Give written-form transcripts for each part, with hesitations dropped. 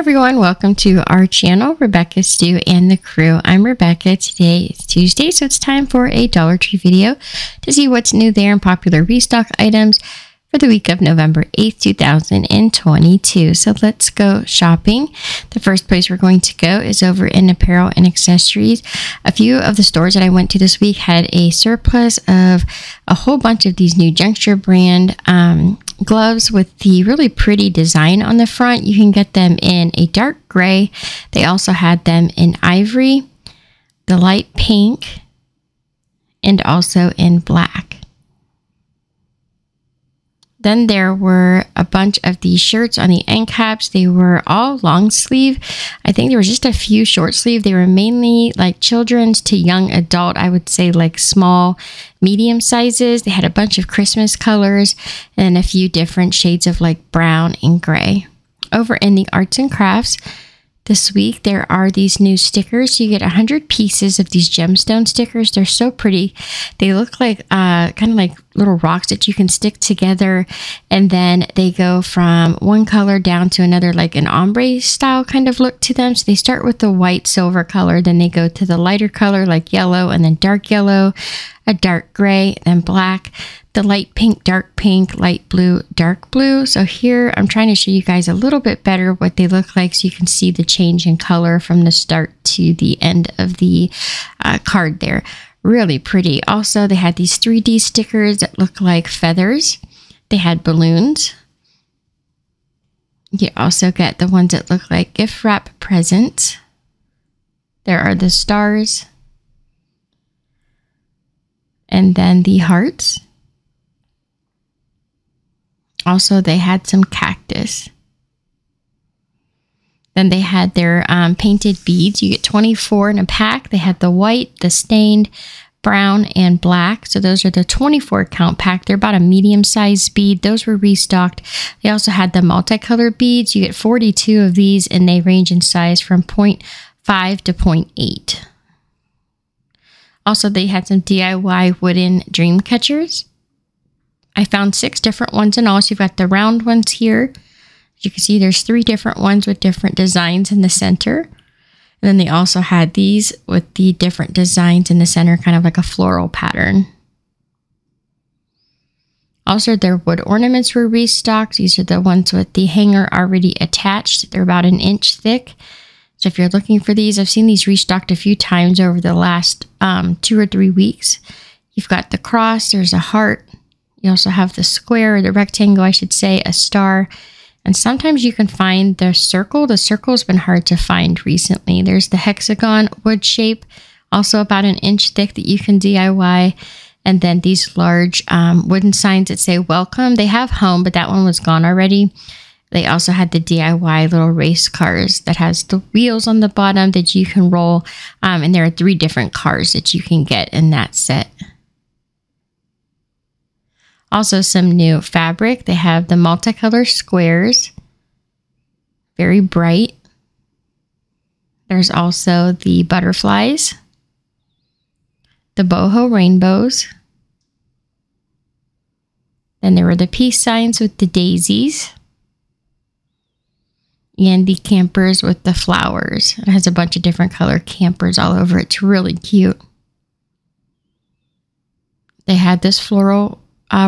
everyone, welcome to our channel, Rebecca, Stu, and the crew. I'm Rebecca. Today is Tuesday, so it's time for a Dollar Tree video to see what's new there and popular restock items for the week of November 8th, 2022. So let's go shopping. The first place we're going to go is over in Apparel and Accessories. A few of the stores that I went to this week had a surplus of a whole bunch of these new Juncture brand gloves with the really pretty design on the front. You can get them in a dark gray. They also had them in ivory, the light pink, and also in black. Then there were a bunch of these shirts on the end caps. They were all long sleeve. I think there was just a few short sleeve. They were mainly like children's to young adult. I would say like small, medium sizes. They had a bunch of Christmas colors and a few different shades of like brown and gray. Over in the arts and crafts, this week, there are these new stickers. You get 100 pieces of these gemstone stickers. They're so pretty. They look like kind of like little rocks that you can stick together. And then they go from one color down to another, like an ombre style kind of look to them. So they start with the white silver color. Then they go to the lighter color like yellow, and then dark yellow, a dark gray, then black, the light pink, dark pink, light blue, dark blue. So here I'm trying to show you guys a little bit better what they look like so you can see the change in color from the start to the end of the card there. Really pretty. Also, they had these 3D stickers that look like feathers. They had balloons. You also get the ones that look like gift wrap presents. There are the stars. And then the hearts. Also, they had some cactus. Then they had their painted beads. You get 24 in a pack. They had the white, the stained, brown, and black. So those are the 24 count pack. They're about a medium-sized bead. Those were restocked. They also had the multicolored beads. You get 42 of these, and they range in size from 0.5 to 0.8. Also, they had some DIY wooden dream catchers. I found 6 different ones in all. So you've got the round ones here. You can see there's 3 different ones with different designs in the center. And then they also had these with the different designs in the center, kind of like a floral pattern. Also, their wood ornaments were restocked. These are the ones with the hanger already attached. They're about an inch thick. So if you're looking for these, I've seen these restocked a few times over the last 2 or 3 weeks. You've got the cross, there's a heart. You also have the square, or the rectangle, I should say, a star. And sometimes you can find the circle. The circle has been hard to find recently. There's the hexagon wood shape, also about an inch thick, that you can DIY. And then these large wooden signs that say welcome. They have home, but that one was gone already. They also had the DIY little race cars that has the wheels on the bottom that you can roll. And there are 3 different cars that you can get in that set. Also, some new fabric. They have the multicolor squares. Very bright. There's also the butterflies. The boho rainbows. Then there were the peace signs with the daisies. And the campers with the flowers. It has a bunch of different color campers all over it. It's really cute. They had this floral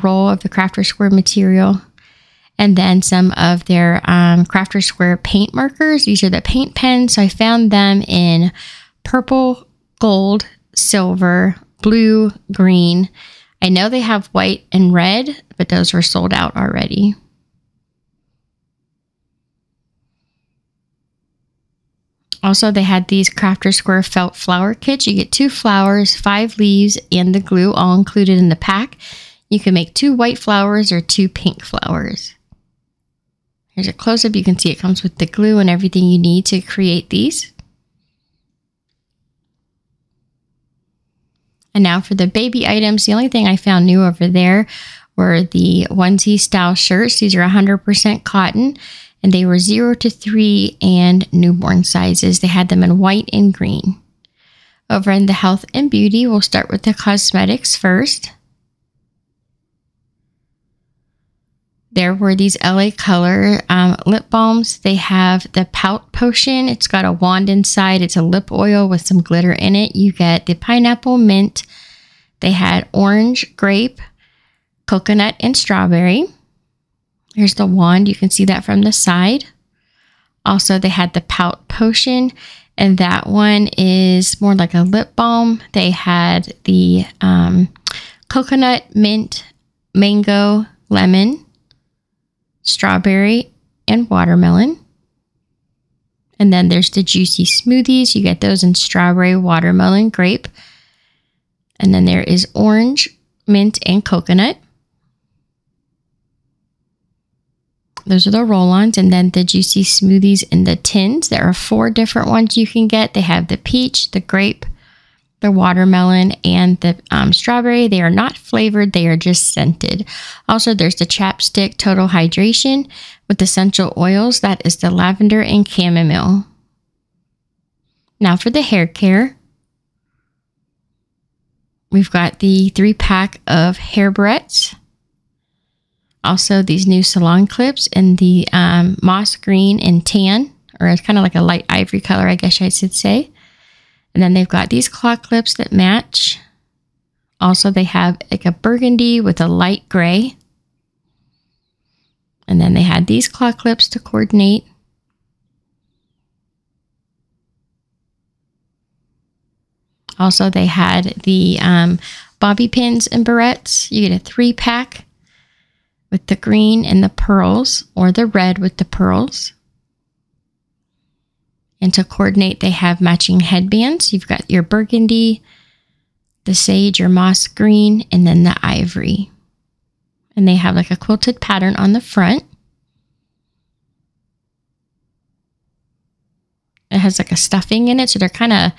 roll of the Crafter Square material, and then some of their Crafter Square paint markers. These are the paint pens. So I found them in purple, gold, silver, blue, green. I know they have white and red, but those were sold out already. Also, they had these Crafter Square felt flower kits. You get 2 flowers, 5 leaves, and the glue all included in the pack. You can make 2 white flowers or 2 pink flowers. Here's a close-up. You can see it comes with the glue and everything you need to create these. And now for the baby items. The only thing I found new over there were the onesie style shirts. These are 100% cotton, and they were 0 to 3 and newborn sizes. They had them in white and green. Over in the health and beauty, we'll start with the cosmetics first. There were these LA Color lip balms. They have the Pout Potion. It's got a wand inside. It's a lip oil with some glitter in it. You get the pineapple mint. They had orange, grape, coconut, and strawberry. Here's the wand. You can see that from the side. Also, they had the Pout Potion, and that one is more like a lip balm. They had the coconut, mint, mango, lemon, strawberry, and watermelon. And then there's the juicy smoothies. You get those in strawberry, watermelon, grape. And then there is orange, mint, and coconut. Those are the roll-ons. And then the juicy smoothies in the tins. There are 4 different ones you can get. They have the peach, the grape, the watermelon, and the strawberry. They are not flavored. They are just scented. Also, there's the Chapstick Total Hydration with essential oils. That is the lavender and chamomile. Now for the hair care. We've got the 3-pack of hair barrettes. Also, these new salon clips in the moss green and tan, or it's kind of like a light ivory color, I guess I should say. And then they've got these claw clips that match. Also, they have like a burgundy with a light gray. And then they had these claw clips to coordinate. Also, they had the bobby pins and barrettes. You get a 3-pack with the green and the pearls, or the red with the pearls. And to coordinate, they have matching headbands. You've got your burgundy, the sage or moss green, and then the ivory. And they have like a quilted pattern on the front. It has like a stuffing in it, so they're kind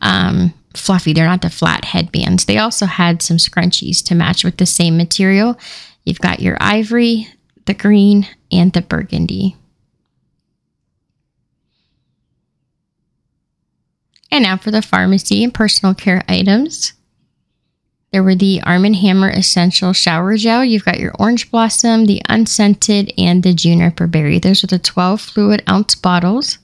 of fluffy. They're not the flat headbands. They also had some scrunchies to match with the same material. You've got your ivory, the green, and the burgundy. And now for the pharmacy and personal care items. There were the Arm & Hammer Essential Shower Gel. You've got your Orange Blossom, the Unscented, and the Juniper Berry. Those are the 12 fluid ounce bottles.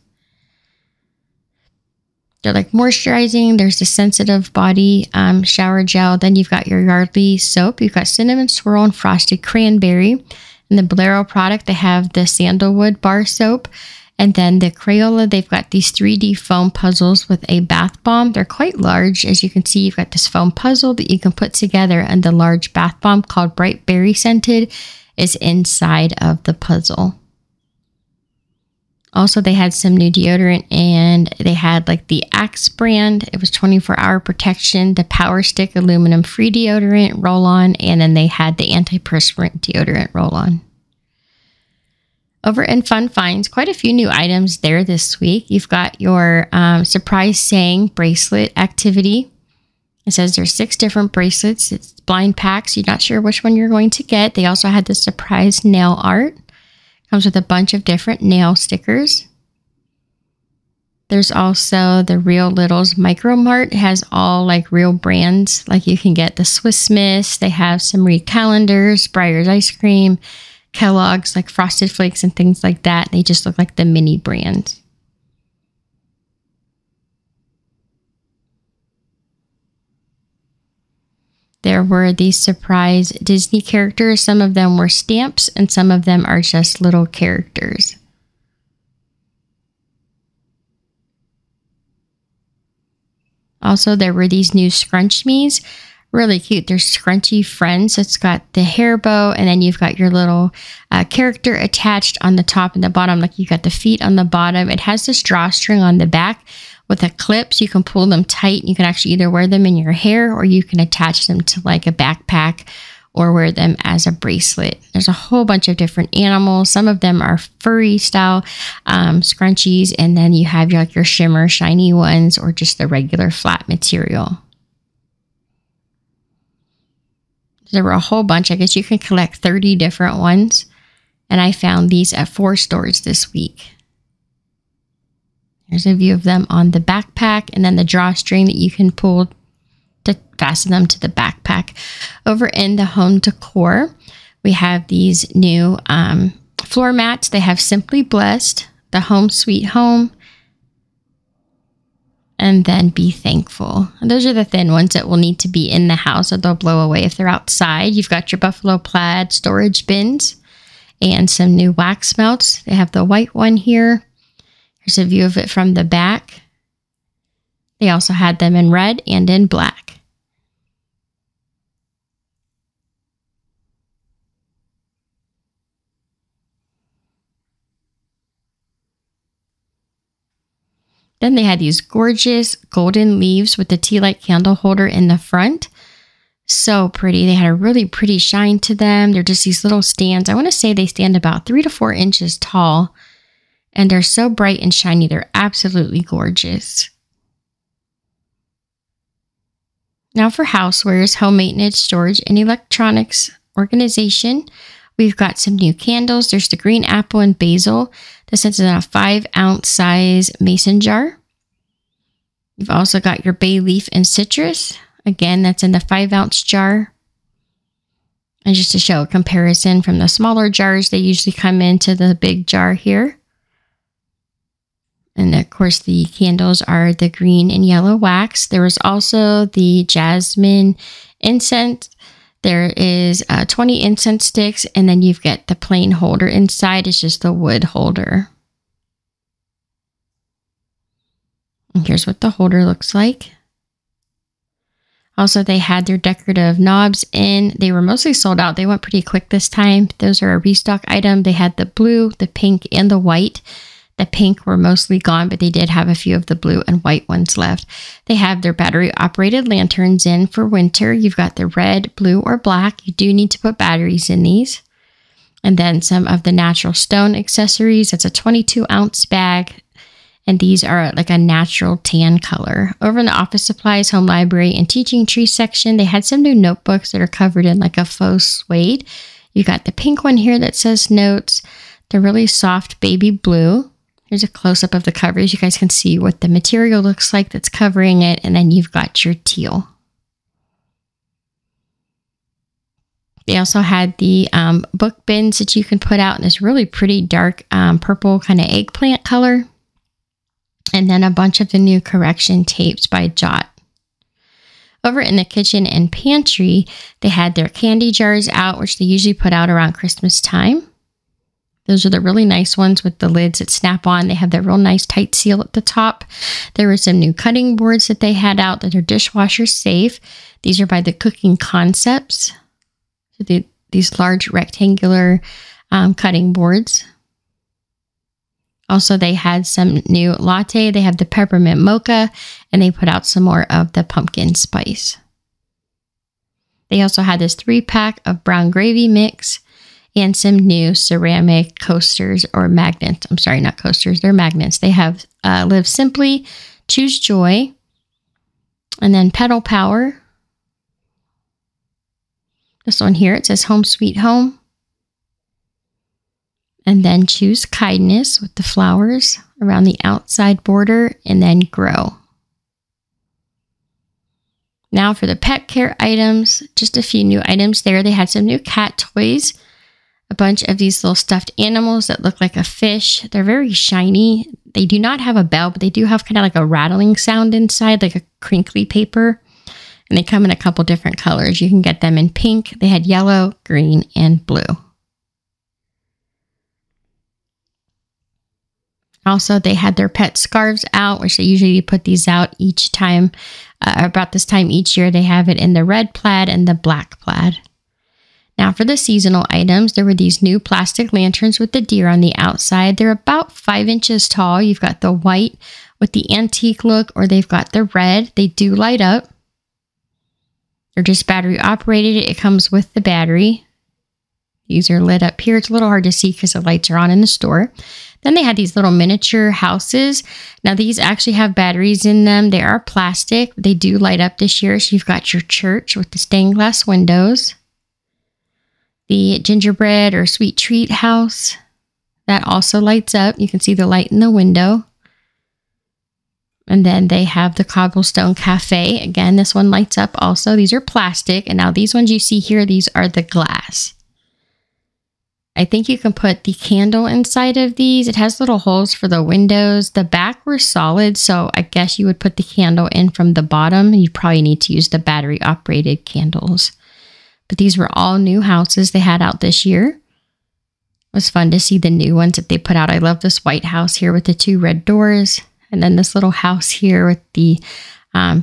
They're like moisturizing. There's the Sensitive Body Shower Gel. Then you've got your Yardley Soap. You've got Cinnamon Swirl and Frosted Cranberry. In the Bolero product, they have the Sandalwood Bar Soap. And then the Crayola, they've got these 3D foam puzzles with a bath bomb. They're quite large. As you can see, you've got this foam puzzle that you can put together, and the large bath bomb called Bright Berry Scented is inside of the puzzle. Also, they had some new deodorant, and they had like the Axe brand. It was 24-hour protection, the Power Stick aluminum free deodorant roll-on, and then they had the antiperspirant deodorant roll-on. Over in Fun Finds, quite a few new items there this week. You've got your surprise saying bracelet activity. It says there's 6 different bracelets. It's blind packs. You're not sure which one you're going to get. They also had the surprise nail art. Comes with a bunch of different nail stickers. There's also the Real Littles Micro Mart. It has all like real brands. Like you can get the Swiss Miss. They have some Reed calendars, Breyer's ice cream, Kellogg's, like Frosted Flakes and things like that. They just look like the mini brands. There were these surprise Disney characters. Some of them were stamps and some of them are just little characters. Also, there were these new scrunchies. Really cute. They're scrunchy friends. It's got the hair bow, and then you've got your little character attached on the top and the bottom. Like you got the feet on the bottom. It has this drawstring on the back with a clip, so you can pull them tight. You can actually either wear them in your hair, or you can attach them to like a backpack or wear them as a bracelet. There's a whole bunch of different animals. Some of them are furry style scrunchies, and then you have like your shimmer shiny ones or just the regular flat material. There were a whole bunch. I guess you can collect 30 different ones. And I found these at 4 stores this week. Here's a view of them on the backpack, and then the drawstring that you can pull to fasten them to the backpack. Over in the home decor, We have these new floor mats. They have Simply Blessed, the Home Sweet Home, and then Be Thankful. And those are the thin ones that will need to be in the house or they'll blow away if they're outside. You've got your buffalo plaid storage bins and some new wax melts. They have the white one here. Here's a view of it from the back. They also had them in red and in black. Then they had these gorgeous golden leaves with the tea light candle holder in the front. So pretty. They had a really pretty shine to them. They're just these little stands. I want to say they stand about 3 to 4 inches tall. And they're so bright and shiny. They're absolutely gorgeous. Now for housewares, home maintenance, storage, and electronics organization. We've got some new candles. There's the green apple and basil. This is in a 5-ounce size mason jar. You've also got your bay leaf and citrus. Again, that's in the 5-ounce jar. And just to show a comparison from the smaller jars, they usually come into the big jar here. And of course, the candles are the green and yellow wax. There was also the jasmine incense. There is 20 incense sticks, and then you've got the plain holder inside. It's just the wood holder. And here's what the holder looks like. Also, they had their decorative knobs in. They were mostly sold out. They went pretty quick this time. Those are a restock item. They had the blue, the pink, and the white. The pink were mostly gone, but they did have a few of the blue and white ones left. They have their battery-operated lanterns in for winter. You've got the red, blue, or black. You do need to put batteries in these. And then some of the natural stone accessories. It's a 22-ounce bag. And these are like a natural tan color. Over in the office supplies, home library, and teaching tree section, they had some new notebooks that are covered in like a faux suede. You got the pink one here that says notes. The really soft baby blue. Here's a close-up of the covers. You guys can see what the material looks like that's covering it. And then you've got your teal. They also had the book bins that you can put out in this really pretty dark purple kind of eggplant color. And then a bunch of the new correction tapes by Jot. Over in the kitchen and pantry, they had their candy jars out, which they usually put out around Christmas time. Those are the really nice ones with the lids that snap on. They have that real nice tight seal at the top. There were some new cutting boards that they had out that are dishwasher safe. These are by the Cooking Concepts. So these large rectangular cutting boards. Also, they had some new latte. They have the peppermint mocha, and they put out some more of the pumpkin spice. They also had this 3-pack of brown gravy mix and some new ceramic coasters or magnets. I'm sorry, not coasters. They're magnets. They have Live Simply, Choose Joy, and then Pedal Power. This one here, it says Home Sweet Home. And then Choose Kindness with the flowers around the outside border, and then Grow. Now for the pet care items, just a few new items there. They had some new cat toys, a bunch of these little stuffed animals that look like a fish. They're very shiny. They do not have a bell, but they do have kind of like a rattling sound inside, like a crinkly paper. And they come in a couple different colors. You can get them in pink. They had yellow, green, and blue. Also, they had their pet scarves out, which they usually put these out each time. About this time each year, they have it in the red plaid and the black plaid. Now for the seasonal items, there were these new plastic lanterns with the deer on the outside. They're about 5 inches tall. You've got the white with the antique look, or they've got the red. They do light up. They're just battery operated. It comes with the battery. These are lit up here. It's a little hard to see because the lights are on in the store. Then they had these little miniature houses. Now these actually have batteries in them. They are plastic. They do light up this year. So you've got your church with the stained glass windows. The gingerbread or sweet treat house. That also lights up. You can see the light in the window. And then they have the cobblestone cafe. Again, this one lights up also. These are plastic. And now these ones you see here, these are the glass. I think you can put the candle inside of these. It has little holes for the windows. The back were solid, so I guess you would put the candle in from the bottom. You probably need to use the battery operated candles. But these were all new houses they had out this year. It was fun to see the new ones that they put out. I love this white house here with the 2 red doors. And then this little house here with the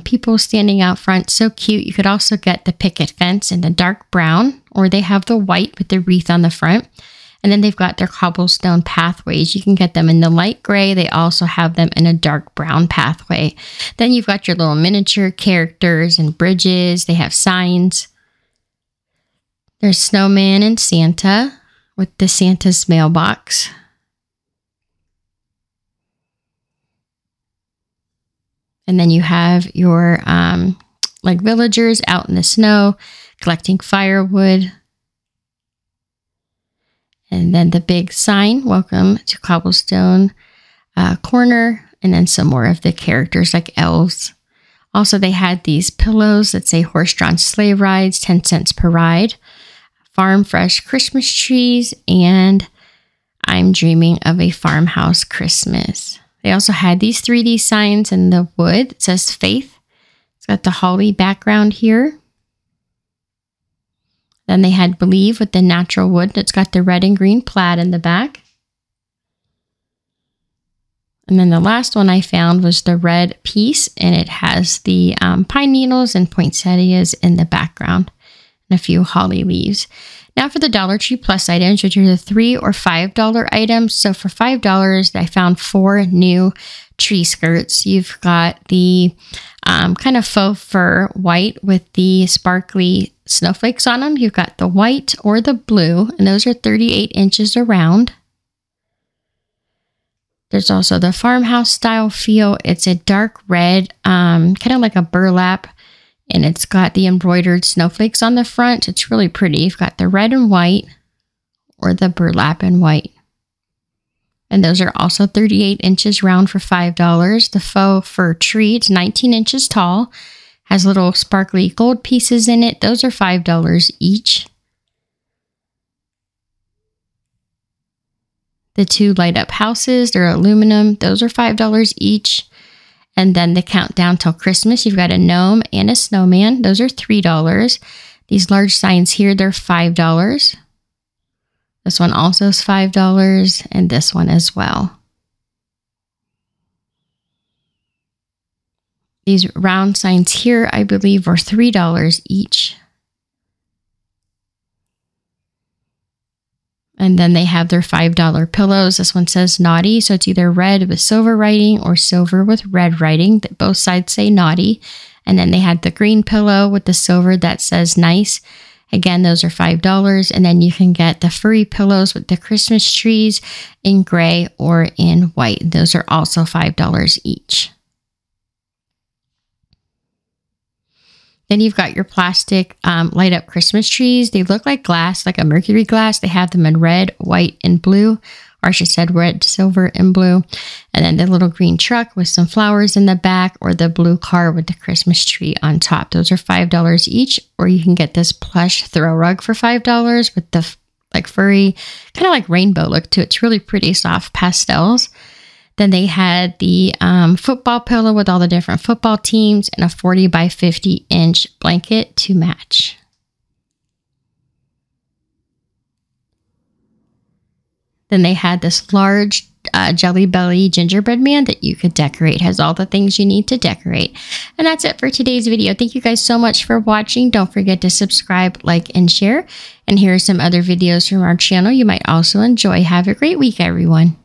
people standing out front. So cute. You could also get the picket fence in the dark brown, or they have the white with the wreath on the front. And then they've got their cobblestone pathways. You can get them in the light gray. They also have them in a dark brown pathway. Then you've got your little miniature characters and bridges. They have signs. There's Snowman and Santa with the Santa's mailbox. And then you have your like villagers out in the snow collecting firewood. And then the big sign, welcome to Cobblestone Corner. And then some more of the characters like elves. Also, they had these pillows that say horse-drawn sleigh rides, 10 cents per ride. Farm fresh Christmas trees, and I'm dreaming of a farmhouse Christmas. They also had these 3D signs in the wood. It says faith. It's got the holly background here. Then they had believe with the natural wood. It's got the red and green plaid in the back. And then the last one I found was the red piece, and it has the pine needles and poinsettias in the background. A few holly leaves. Now for the Dollar Tree Plus items, which are the $3 or $5 items. So for $5, I found 4 new tree skirts. You've got the kind of faux fur white with the sparkly snowflakes on them. You've got the white or the blue, and those are 38 inches around. There's also the farmhouse style feel. It's a dark red, kind of like a burlap. And it's got the embroidered snowflakes on the front. It's really pretty. You've got the red and white or the burlap and white. And those are also 38 inches round for $5. The faux fur tree, it's 19 inches tall. Has little sparkly gold pieces in it. Those are $5 each. The 2 light up houses, they're aluminum. Those are $5 each. And then the countdown till Christmas, you've got a gnome and a snowman. Those are $3. These large signs here, they're $5. This one also is $5, and this one as well. These round signs here, I believe, were $3 each. And then they have their $5 pillows. This one says naughty, so it's either red with silver writing or silver with red writing. That both sides say naughty. And then they had the green pillow with the silver that says nice. Again, those are $5. And then you can get the furry pillows with the Christmas trees in gray or in white. Those are also $5 each. Then you've got your plastic light up Christmas trees. They look like glass, like a mercury glass. They have them in red, white, and blue. Or I should say red, silver, and blue. And then the little green truck with some flowers in the back, or the blue car with the Christmas tree on top. Those are $5 each. Or you can get this plush throw rug for $5 with the like furry, kind of like rainbow look to it. It's really pretty soft pastels. Then they had the football pillow with all the different football teams and a 40 by 50 inch blanket to match. Then they had this large Jelly Belly gingerbread man that you could decorate. It has all the things you need to decorate. And that's it for today's video. Thank you guys so much for watching. Don't forget to subscribe, like, and share. And here are some other videos from our channel you might also enjoy. Have a great week, everyone.